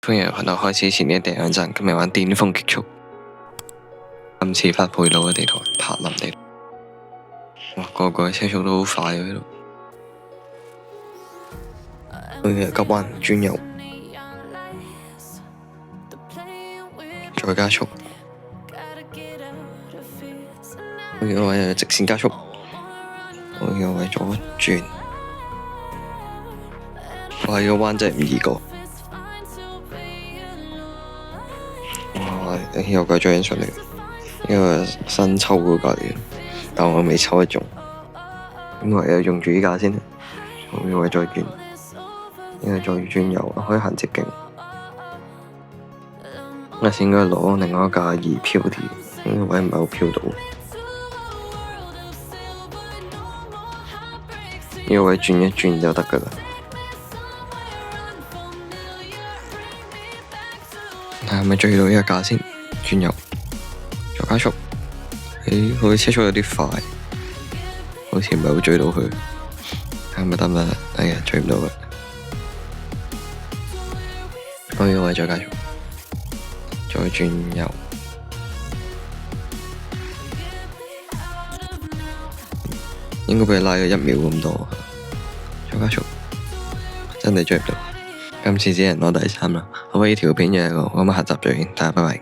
歡迎頻道開始前嘅第2站，今日玩巔峰極速。今次發配路嘅地圖，柏林地圖。哇，個車速都好快喺度。急彎轉右，再加速。我呢個位直線加速。我呢個位左轉。哇！呢個彎真係唔易過。哇！呢個追緊上嚟，呢個新抽嗰架嚟，但我未抽得中。咁唯有用住呢架先。我呢個位再轉，呢個再轉右，可以行直徑。我先應該攞另外一架易飄啲，呢個位唔係好飄到。呢個位轉一轉就得㗎啦。睇係咪追到呢一架先？轉右，再加速。佢車速有啲快，好似唔係好追到佢。睇係咪得唔得？哎呀，追唔到佢。我呢個位再加速，再轉右。應該俾佢拉咗1秒咁多，再加速，真係追唔到。今次只能攞第3啦。好，呢條片就係咁，我哋下集再見，大家拜拜。